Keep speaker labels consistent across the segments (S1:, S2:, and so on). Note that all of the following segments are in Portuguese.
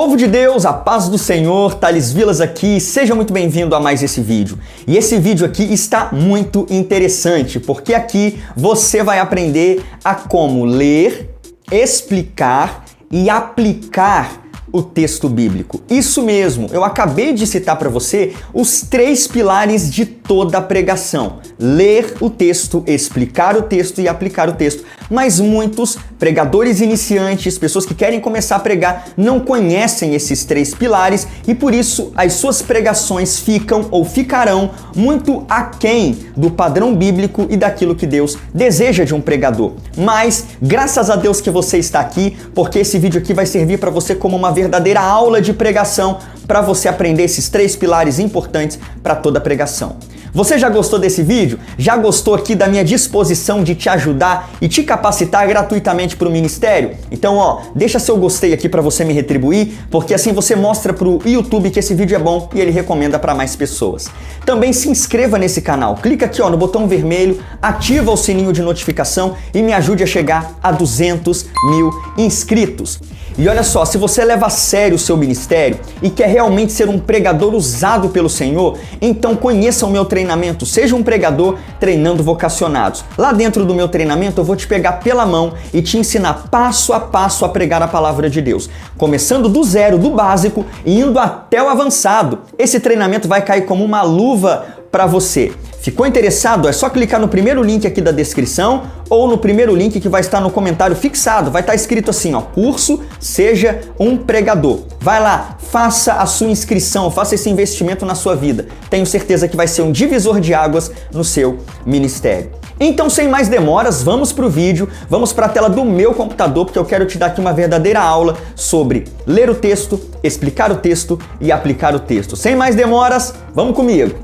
S1: Povo de Deus, a paz do Senhor, Thales Vilas aqui, seja muito bem-vindo a mais esse vídeo. E esse vídeo aqui está muito interessante, porque aqui você vai aprender a como ler, explicar e aplicar o texto bíblico. Isso mesmo, eu acabei de citar para você os 3 pilares de toda a pregação: ler o texto, explicar o texto e aplicar o texto. Mas muitos pregadores iniciantes, pessoas que querem começar a pregar, não conhecem esses 3 pilares e por isso as suas pregações ficam ou ficarão muito aquém do padrão bíblico e daquilo que Deus deseja de um pregador. Mas graças a Deus que você está aqui, porque esse vídeo aqui vai servir para você como uma verdadeira aula de pregação, para você aprender esses 3 pilares importantes para toda a pregação. Você já gostou desse vídeo? Já gostou aqui da minha disposição de te ajudar e te capacitar gratuitamente para o ministério? Então, deixa seu gostei aqui para você me retribuir, porque assim você mostra para o YouTube que esse vídeo é bom e ele recomenda para mais pessoas. Também se inscreva nesse canal, clica aqui no botão vermelho, ativa o sininho de notificação e me ajude a chegar a 200 mil inscritos. E olha só, se você leva a sério o seu ministério e quer realmente ser um pregador usado pelo Senhor, então conheça o meu treinamento, seja um pregador treinando vocacionados. Lá dentro do meu treinamento eu vou te pegar pela mão e te ensinar passo a passo a pregar a palavra de Deus, começando do zero, do básico e indo até o avançado. Esse treinamento vai cair como uma luva para você. Ficou interessado? É só clicar no primeiro link aqui da descrição ou no primeiro link que vai estar no comentário fixado. Vai estar escrito assim, curso Seja um Pregador. Vai lá, faça a sua inscrição, faça esse investimento na sua vida. Tenho certeza que vai ser um divisor de águas no seu ministério. Então, sem mais demoras, vamos para o vídeo, vamos para a tela do meu computador, porque eu quero te dar aqui uma verdadeira aula sobre ler o texto, explicar o texto e aplicar o texto. Sem mais demoras, vamos comigo!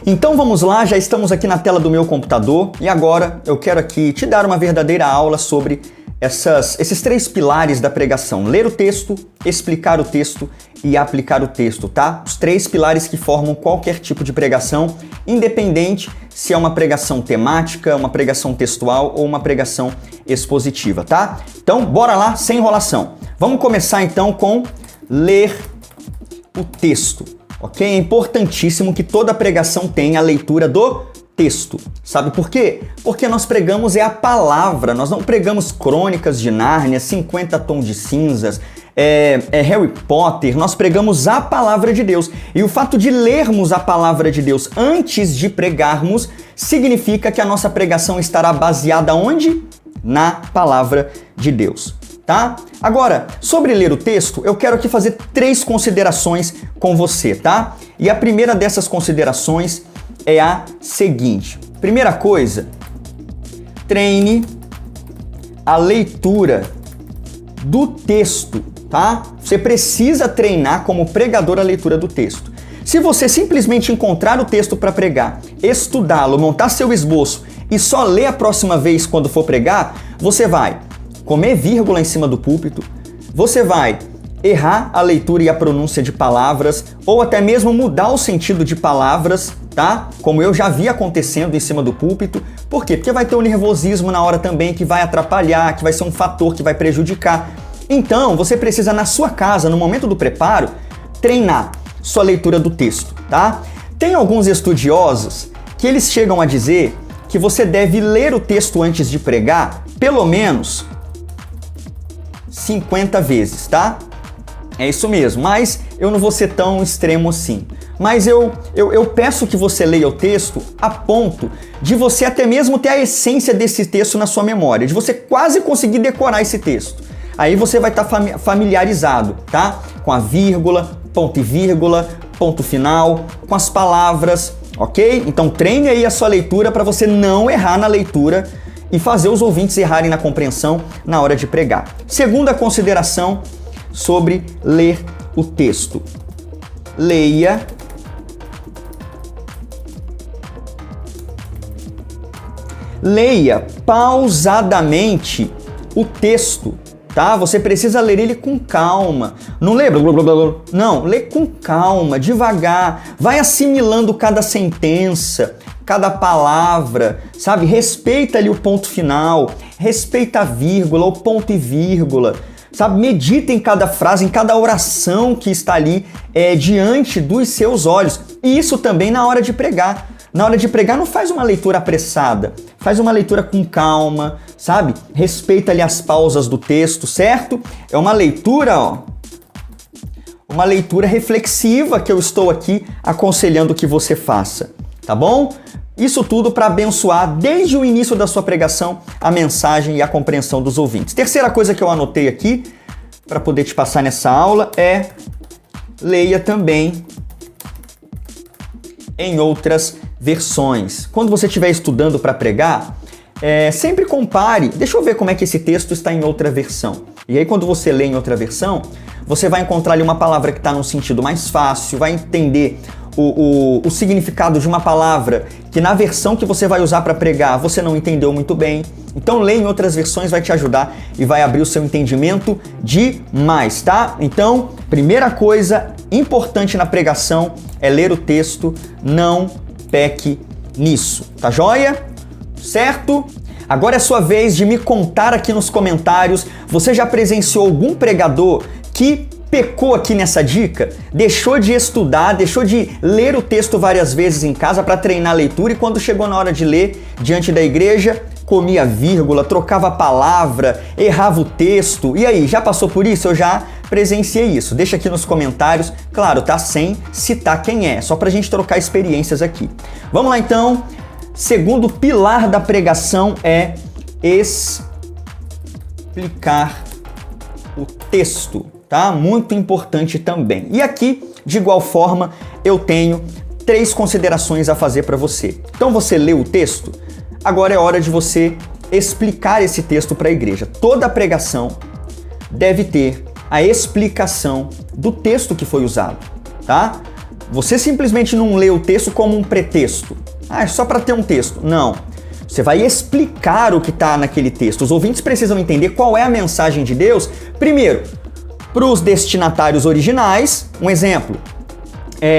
S1: Então vamos lá, já estamos aqui na tela do meu computador e agora eu quero aqui te dar uma verdadeira aula sobre esses 3 pilares da pregação: ler o texto, explicar o texto e aplicar o texto, tá? Os 3 pilares que formam qualquer tipo de pregação, independente se é uma pregação temática, uma pregação textual ou uma pregação expositiva, tá? Então bora lá, sem enrolação. Vamos começar então com ler o texto. Ok? É importantíssimo que toda pregação tenha a leitura do texto. Sabe por quê? Porque nós pregamos a palavra, nós não pregamos Crônicas de Nárnia, 50 Tons de Cinzas, Harry Potter, nós pregamos a palavra de Deus. E o fato de lermos a palavra de Deus antes de pregarmos significa que a nossa pregação estará baseada onde? Na palavra de Deus. Tá? Agora, sobre ler o texto, eu quero aqui fazer 3 considerações com você, tá? E a primeira dessas considerações é a seguinte. Primeira coisa, treine a leitura do texto, tá? Você precisa treinar como pregador a leitura do texto. Se você simplesmente encontrar o texto para pregar, estudá-lo, montar seu esboço e só ler a próxima vez quando for pregar, você vai comer vírgula em cima do púlpito, você vai errar a leitura e a pronúncia de palavras, ou até mesmo mudar o sentido de palavras, tá? Como eu já vi acontecendo em cima do púlpito. Por quê? Porque vai ter um nervosismo na hora também que vai atrapalhar, que vai ser um fator que vai prejudicar. Então, você precisa na sua casa, no momento do preparo, treinar sua leitura do texto, tá? Tem alguns estudiosos que eles chegam a dizer que você deve ler o texto antes de pregar, pelo menos 50 vezes, tá? É isso mesmo, mas eu não vou ser tão extremo assim. Mas eu peço que você leia o texto a ponto de você até mesmo ter a essência desse texto na sua memória, de você quase conseguir decorar esse texto. Aí você vai estar familiarizado, tá? Com a vírgula, ponto e vírgula, ponto final, com as palavras, ok? Então treine aí a sua leitura para você não errar na leitura e fazer os ouvintes errarem na compreensão na hora de pregar. Segunda consideração sobre ler o texto. Leia pausadamente o texto, tá? Você precisa ler ele com calma. Não lê blá, blá, blá, blá. Não, lê com calma, devagar. Vai assimilando cada sentença, cada palavra, sabe? Respeita ali o ponto final, respeita a vírgula, o ponto e vírgula. sabe? Medita em cada frase, em cada oração que está ali diante dos seus olhos. E isso também na hora de pregar. Na hora de pregar, não faz uma leitura apressada, faz uma leitura com calma, sabe? Respeita ali as pausas do texto, certo? É uma leitura, uma leitura reflexiva que eu estou aqui aconselhando que você faça, tá bom? Isso tudo para abençoar desde o início da sua pregação a mensagem e a compreensão dos ouvintes. Terceira coisa que eu anotei aqui para poder te passar nessa aula é leia também em outras versões. Quando você estiver estudando para pregar, sempre compare. Deixa eu ver como é que esse texto está em outra versão. E aí quando você lê em outra versão, você vai encontrar ali uma palavra que está num sentido mais fácil, vai entender o significado de uma palavra que na versão que você vai usar para pregar você não entendeu muito bem. Então ler em outras versões vai te ajudar e vai abrir o seu entendimento demais, tá? Então, primeira coisa importante na pregação é ler o texto, não peque nisso, tá joia? Certo? Agora é sua vez de me contar aqui nos comentários, você já presenciou algum pregador que pecou aqui nessa dica? Deixou de estudar, deixou de ler o texto várias vezes em casa para treinar a leitura e quando chegou na hora de ler diante da igreja, comia vírgula, trocava a palavra, errava o texto. E aí, já passou por isso? Eu já presenciei isso. Deixa aqui nos comentários, claro, tá? Sem citar quem é, só pra gente trocar experiências aqui. Vamos lá então. Segundo pilar da pregação é explicar o texto, tá? Muito importante também. E aqui, de igual forma, eu tenho 3 considerações a fazer para você. Então você leu o texto, agora é hora de você explicar esse texto para a igreja. Toda pregação deve ter a explicação do texto que foi usado, tá? Você simplesmente não lê o texto como um pretexto. Ah, é só para ter um texto. Não. Você vai explicar o que está naquele texto. Os ouvintes precisam entender qual é a mensagem de Deus, primeiro, para os destinatários originais. Um exemplo,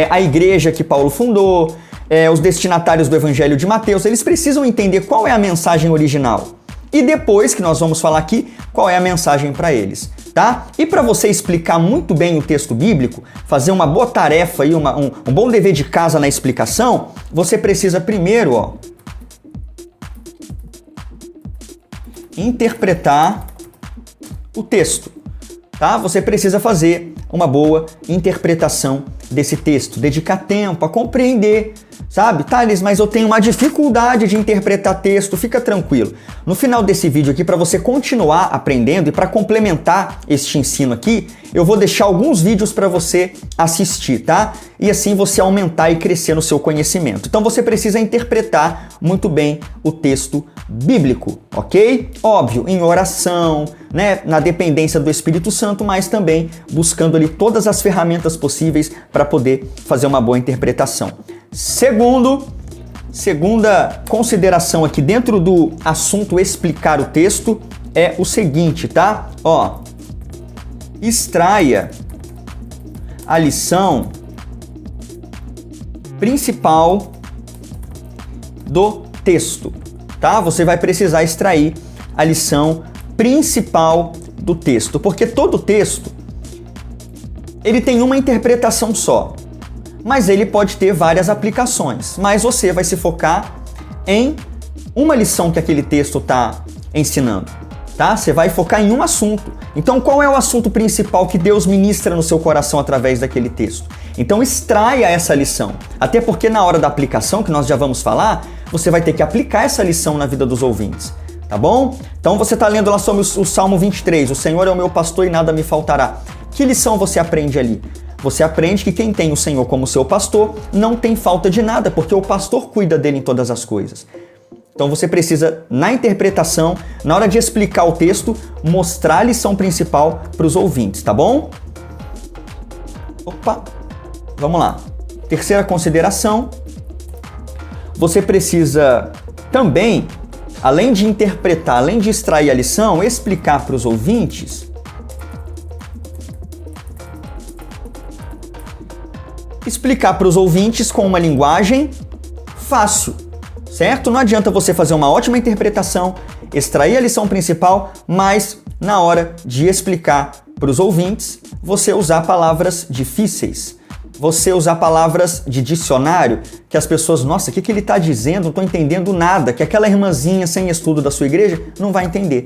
S1: a igreja que Paulo fundou, os destinatários do Evangelho de Mateus, eles precisam entender qual é a mensagem original. E depois, que nós vamos falar aqui, qual é a mensagem para eles, tá? E para você explicar muito bem o texto bíblico, fazer uma boa tarefa e um bom dever de casa na explicação, você precisa primeiro, interpretar o texto, tá? Você precisa fazer uma boa interpretação desse texto, dedicar tempo a compreender, sabe? Thales, mas eu tenho uma dificuldade de interpretar texto, fica tranquilo. No final desse vídeo aqui, para você continuar aprendendo e para complementar este ensino aqui, eu vou deixar alguns vídeos para você assistir, tá? E assim você aumentar e crescer no seu conhecimento. Então você precisa interpretar muito bem o texto bíblico, ok? Óbvio, em oração, né? Na dependência do Espírito Santo, mas também buscando ali todas as ferramentas possíveis para poder fazer uma boa interpretação. Segunda consideração aqui dentro do assunto explicar o texto é o seguinte, tá? Extraia a lição principal do texto, tá? Você vai precisar extrair a lição principal do texto, porque todo texto ele tem uma interpretação só, mas ele pode ter várias aplicações, mas você vai se focar em uma lição que aquele texto está ensinando, tá? Você vai focar em um assunto. Então, qual é o assunto principal que Deus ministra no seu coração através daquele texto? Então, extraia essa lição. Até porque na hora da aplicação, que nós já vamos falar, você vai ter que aplicar essa lição na vida dos ouvintes, tá bom? Então, você está lendo lá sobre o Salmo 23, o Senhor é o meu pastor e nada me faltará. Que lição você aprende ali? Você aprende que quem tem o Senhor como seu pastor não tem falta de nada, porque o pastor cuida dele em todas as coisas. Então você precisa, na interpretação, na hora de explicar o texto, mostrar a lição principal para os ouvintes, tá bom? Opa! Vamos lá. Terceira consideração, você precisa também, além de interpretar, além de extrair a lição, explicar para os ouvintes com uma linguagem fácil, certo? Não adianta você fazer uma ótima interpretação, extrair a lição principal, mas na hora de explicar para os ouvintes, você usar palavras difíceis, você usar palavras de dicionário, que as pessoas, nossa, o que ele está dizendo? Não estou entendendo nada, que aquela irmãzinha sem estudo da sua igreja não vai entender.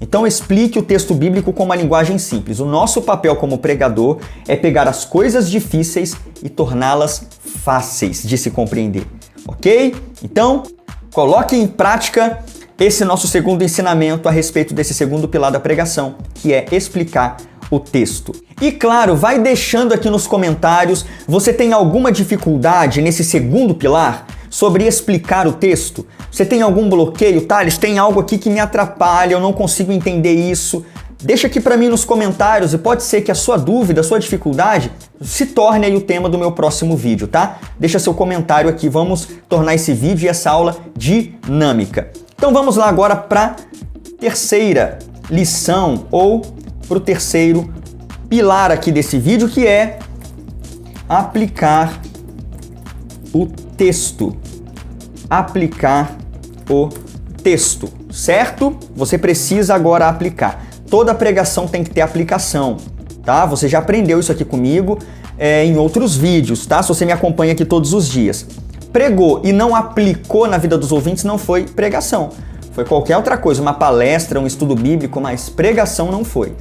S1: Então explique o texto bíblico com uma linguagem simples. O nosso papel como pregador é pegar as coisas difíceis e torná-las fáceis de se compreender, ok? Então, coloque em prática esse nosso segundo ensinamento a respeito desse segundo pilar da pregação, que é explicar o texto. E claro, vai deixando aqui nos comentários, você tem alguma dificuldade nesse segundo pilar sobre explicar o texto? Você tem algum bloqueio? Thales, tem algo aqui que me atrapalha, eu não consigo entender isso. Deixa aqui para mim nos comentários e pode ser que a sua dúvida, a sua dificuldade se torne aí o tema do meu próximo vídeo, tá? Deixa seu comentário aqui, vamos tornar esse vídeo e essa aula dinâmica. Então vamos lá agora para a terceira lição ou para o terceiro pilar aqui desse vídeo, que é aplicar o texto. Aplicar o texto, certo? Você precisa agora aplicar. Toda pregação tem que ter aplicação, tá? Você já aprendeu isso aqui comigo em outros vídeos, tá? Se você me acompanha aqui todos os dias. Pregou e não aplicou na vida dos ouvintes, não foi pregação. Foi qualquer outra coisa, uma palestra, um estudo bíblico, mas pregação não foi.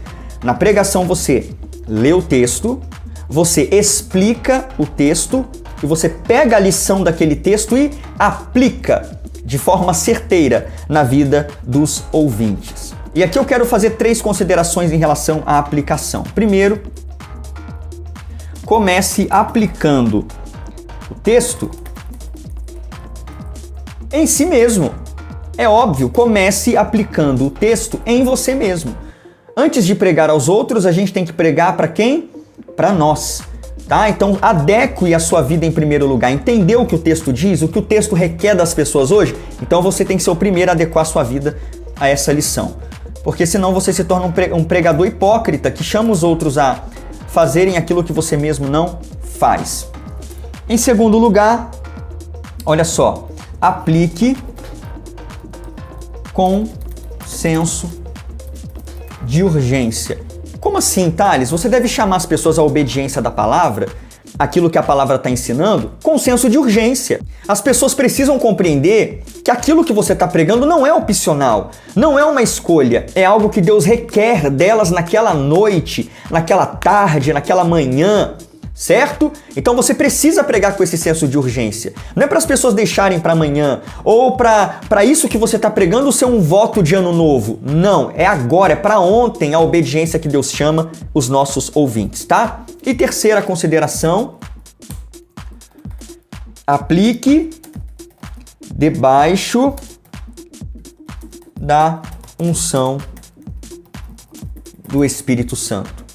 S1: Na pregação você lê o texto, você explica o texto e você pega a lição daquele texto e aplica de forma certeira na vida dos ouvintes. E aqui eu quero fazer 3 considerações em relação à aplicação. Primeiro, comece aplicando o texto em si mesmo. É óbvio, comece aplicando o texto em você mesmo. Antes de pregar aos outros, a gente tem que pregar para quem? Para nós, tá? Então, adeque a sua vida em primeiro lugar. Entendeu o que o texto diz? O que o texto requer das pessoas hoje? Então, você tem que ser o primeiro a adequar a sua vida a essa lição. Porque senão você se torna um pregador hipócrita que chama os outros a fazerem aquilo que você mesmo não faz. Em segundo lugar, olha só, aplique com senso de urgência. Como assim, Thales? Você deve chamar as pessoas à obediência da palavra, aquilo que a palavra está ensinando, com senso de urgência. As pessoas precisam compreender que aquilo que você está pregando não é opcional, não é uma escolha, é algo que Deus requer delas naquela noite, naquela tarde, naquela manhã, certo? Então você precisa pregar com esse senso de urgência. Não é para as pessoas deixarem para amanhã ou para isso que você está pregando ser um voto de ano novo. Não, é agora, é para ontem a obediência que Deus chama os nossos ouvintes, tá? E terceira consideração, aplique debaixo da unção do Espírito Santo.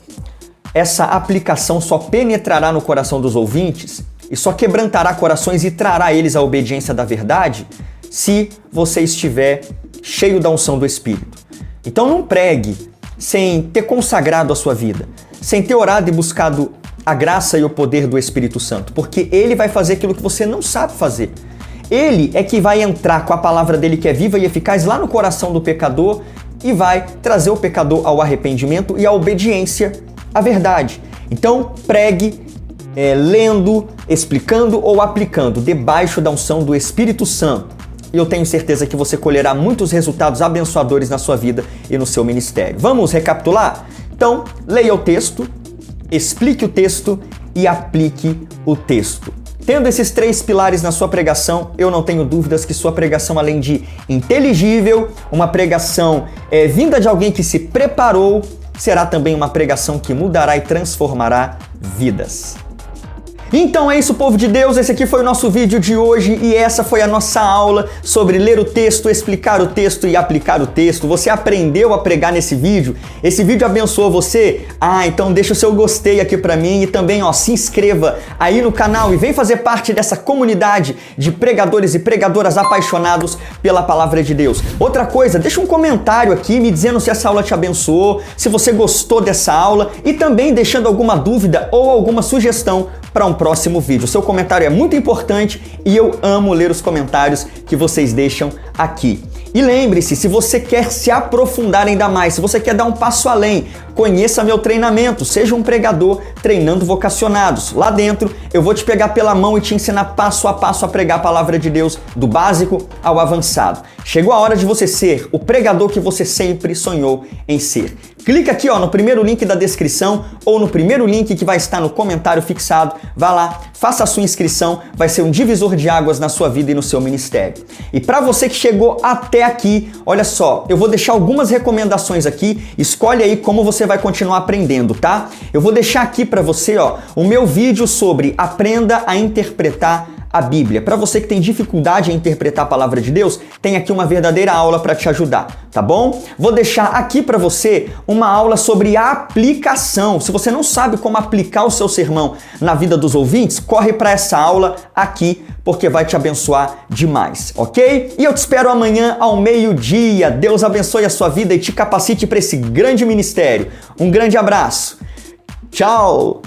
S1: Essa aplicação só penetrará no coração dos ouvintes e só quebrantará corações e trará a eles a obediência da verdade se você estiver cheio da unção do Espírito. Então não pregue sem ter consagrado a sua vida, sem ter orado e buscado a graça e o poder do Espírito Santo, porque ele vai fazer aquilo que você não sabe fazer. Ele é que vai entrar com a palavra dele que é viva e eficaz lá no coração do pecador e vai trazer o pecador ao arrependimento e à obediência à verdade. Então pregue lendo, explicando ou aplicando debaixo da unção do Espírito Santo. E eu tenho certeza que você colherá muitos resultados abençoadores na sua vida e no seu ministério. Vamos recapitular? Então, leia o texto, explique o texto e aplique o texto. Tendo esses 3 pilares na sua pregação, eu não tenho dúvidas que sua pregação, além de inteligível, uma pregação vinda de alguém que se preparou, será também uma pregação que mudará e transformará vidas. Então é isso, povo de Deus, esse aqui foi o nosso vídeo de hoje e essa foi a nossa aula sobre ler o texto, explicar o texto e aplicar o texto. Você aprendeu a pregar nesse vídeo? Esse vídeo abençoou você? Então deixa o seu gostei aqui pra mim e também se inscreva aí no canal e vem fazer parte dessa comunidade de pregadores e pregadoras apaixonados pela palavra de Deus. Outra coisa, deixa um comentário aqui me dizendo se essa aula te abençoou, se você gostou dessa aula e também deixando alguma dúvida ou alguma sugestão para um próximo vídeo. O seu comentário é muito importante e eu amo ler os comentários que vocês deixam aqui. E lembre-se, se você quer se aprofundar ainda mais, se você quer dar um passo além, conheça meu treinamento, seja um pregador treinando vocacionados. Lá dentro eu vou te pegar pela mão e te ensinar passo a passo a pregar a palavra de Deus, do básico ao avançado. Chegou a hora de você ser o pregador que você sempre sonhou em ser. Clica aqui no primeiro link da descrição ou no primeiro link que vai estar no comentário fixado. Vá lá, faça a sua inscrição, vai ser um divisor de águas na sua vida e no seu ministério. E para você que chegou até aqui, olha só, eu vou deixar algumas recomendações aqui, escolhe aí como você vai continuar aprendendo, tá? Eu vou deixar aqui para você, o meu vídeo sobre Aprenda a Interpretar a Bíblia. Para você que tem dificuldade em interpretar a palavra de Deus, tem aqui uma verdadeira aula para te ajudar, tá bom? Vou deixar aqui para você uma aula sobre aplicação. Se você não sabe como aplicar o seu sermão na vida dos ouvintes, corre para essa aula aqui, porque vai te abençoar demais, ok? E eu te espero amanhã ao meio-dia. Deus abençoe a sua vida e te capacite para esse grande ministério. Um grande abraço. Tchau!